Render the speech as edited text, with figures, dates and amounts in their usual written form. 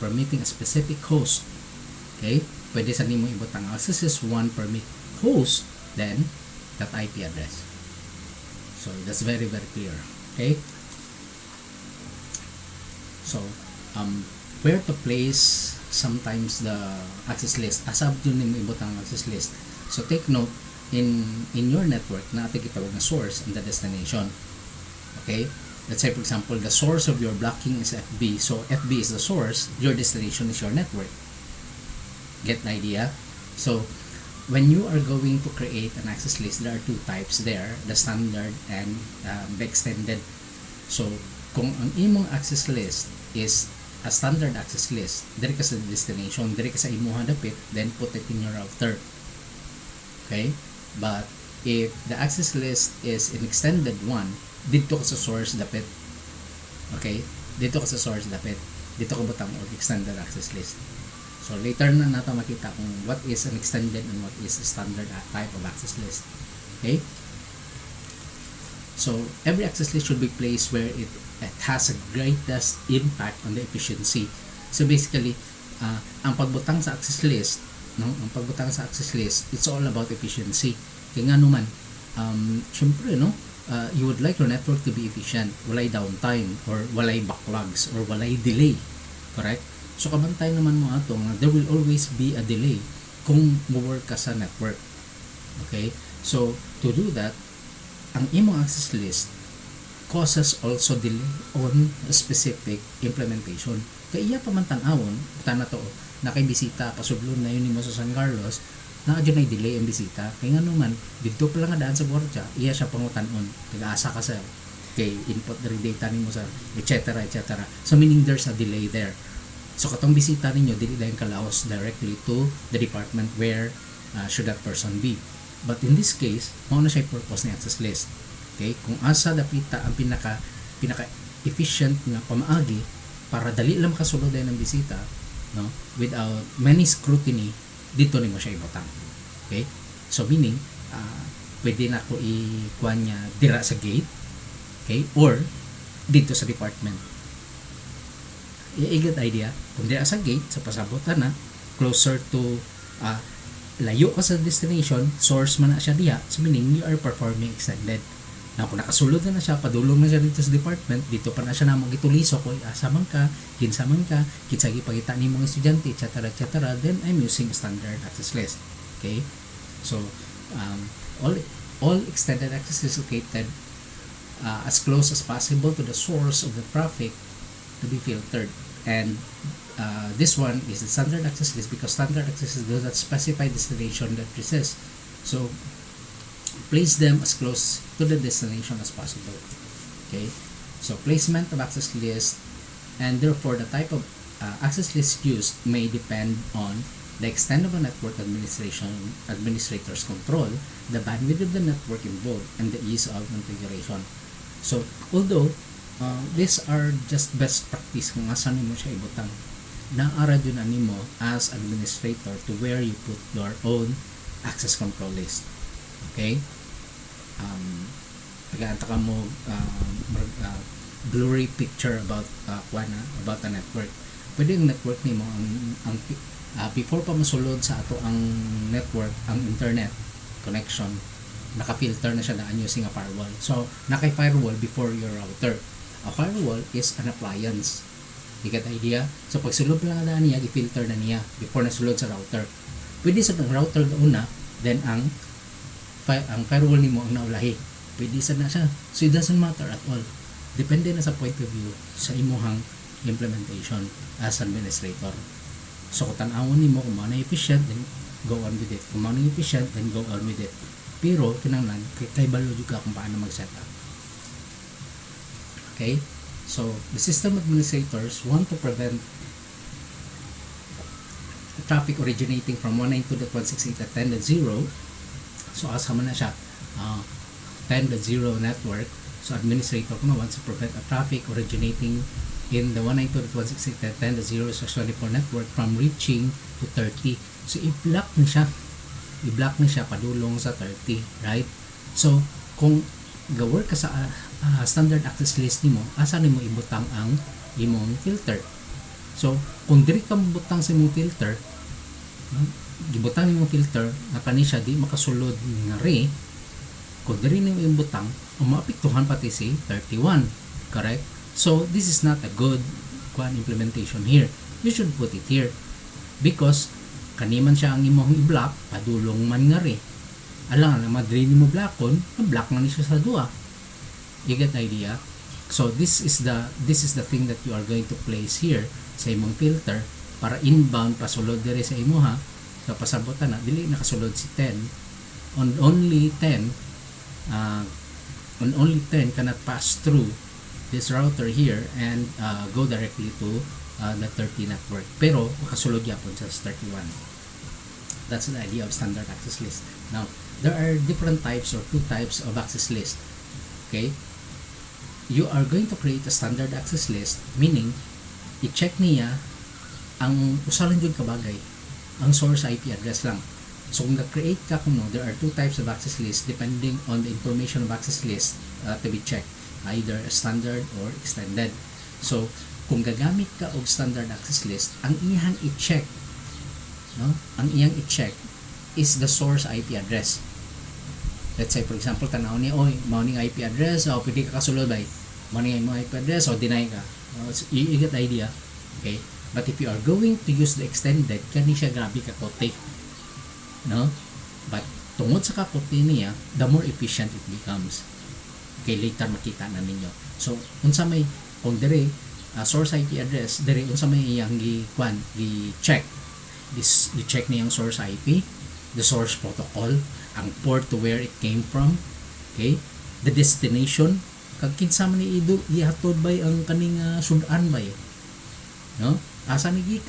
permitting a specific host. Okay? Pwede sa nimo ibutang access list 1 permit host, then that IP address. So that's very clear. Okay? So where to place sometimes the access list, asab yun nimo ibutang access list. So take note, in your network na ating gitawag na source and the destination. Okay? Let's say for example, the source of your blocking is FB. So FB is the source, your destination is your network. Get the idea? So when you are going to create an access list, there are two types there, the standard and the extended. So kung ang imong access list is a standard access list, dire ka sa destination, dire ka sa imuha dapit, then put it in your router. Okay? But if the access list is an extended one, dito ka sa source dapit. Okay? Dito ka sa source dapit. Dito ka butang og extended access list. So later na nato makita kung what is an extended and what is a standard type of access list. Okay? So every access list should be placed where it has a greatest impact on the efficiency. So basically, ang pagbutang sa access list, no, ang pagbutang sa access list, it's all about efficiency. Kaya nga naman, syempre, no, you would like your network to be efficient, walay downtime, or walay backlogs, or walay delay. Correct? So kabantay naman mo ato nga there will always be a delay kung mo-work ka sa network. Okay? So to do that, ang imong access list causes also delay on a specific implementation. Kaya iya pa man tan-awon, na to, na kay bisita, pasudlon na yun ni mo sa San Carlos, na adyo na delay ang bisita. Kaya nga naman, dito pa lang nga daan sa Borja, iya siya pangutan-on. Nag-aasa ka sa kay input na rin data ni mo sa etc. So meaning there's a delay there. So katong bisita ninyo, dili dahil kalaos directly to the department where should that person be. But in this case, mao na siya purpose ni access list. Okay? Kung asa dapita ang pinaka efficient nga pamaagi para dali lang kasulod ng bisita, no, without many scrutiny, dito nimo siya ibutang. Okay? So meaning pwede na ko i-kuha niya dira sa gate, okay, or dito sa department. I-get idea, kung dira sa gate, sa pasabutan na closer to layo ka sa destination, source man na siya diha, so meaning you are performing extended. Now, kung nakasulod na siya, padulong na siya dito sa department, dito pa na siya na magituliso ko, asaman ka, kinsaman ka, kinsagi pagkita ni mga estudyante, etc., then I'm using standard access list. Okay? So, all extended access is located as close as possible to the source of the traffic to be filtered. And this one is the standard access list because standard access is those that specify destination that resist. So, place them as close to the destination as possible. Okay, so placement of access list and therefore the type of access list used may depend on the extent of a network administrator's control, the bandwidth of the network involved, and the ease of configuration. So although these are just best practice kung asa nimo siya ibutang, naara jud nimo as administrator to where you put your own access control list. Okay? Pag-aanta ka mo blurry picture about about a network. Pwede yung network nimo ang before pa masulod sa ato ang network, ang internet connection, naka-filter na siya daan using a firewall. So, naka-firewall before your router. A firewall is an appliance. You get the idea? So, pag sulod lang na niya, i-filter na niya before nasulod sa router. Pwede sa router una, then ang firewall nimo ang naulahi. Pwede sa na siya. So it doesn't matter at all. Depende na sa point of view sa imuhang implementation as administrator. So kung tanawon nimo kung ano efficient, then go on with it. Kung ano efficient, then go on with it. Pero kinahanglan kay balo jud ka kung paano mag-set up. Okay? So the system administrators want to prevent traffic originating from 192.168.10.0. So asa man na siya 10.0 network. So administrator ko wants to prevent a traffic originating in the 192.168.10.0/24 network from reaching to 30. So i-block na siya padulong sa 30, right? So kung ga-work ka sa standard access list nimo, asa nimo ibutang ang imong filter. So kung diri ka butang sa imong filter, no? Gibutang nimong filter na kani siya di makasulod nga ray, kung diri nimo imbutang maapektuhan pati si 31, correct? So this is not a good implementation here. You should put it here because kaniman siya ang imong i-block padulong man nga ray. Alang na madri nimo blockon, block na ni siya sa duha. You get the idea? So this is the thing that you are going to place here sa imong filter para inbound pasulod dire sa imuha. So pasabotan na dili nakasulod si 10 on only 10 cannot pass through this router here and go directly to the 30 network, pero makasulod yapon sa 31. That's the idea of standard access list. Now there are different types or two types of access list. Okay, you are going to create a standard access list, meaning i-check niya ang usalan jud kabagay, ang source IP address lang. So kung nag-create ka kuno, there are two types of access list depending on the information of access list to be checked, either standard or extended. So kung gagamit ka og standard access list, ang iyang i-check, no? Ang iyang i-check is the source IP address. Let's say for example, tanaw niya, oy, mao ning IP address, o pwede ka kasulod bay. Mao ning IP address, o deny ka. So, you get the idea. Okay? But if you are going to use the extended, kani siya grabe ka kote. No? But tungod sa kakote niya, the more efficient it becomes. Okay, later makita na ninyo. So, unsa may kung dire source IP address, dire unsa may iyang gi-check. I-check niya ang source IP, the source protocol, ang port to where it came from, okay, the destination, kag kinsa man ni ihatod bay ang kaning sudan bay, no, asa ni gikan,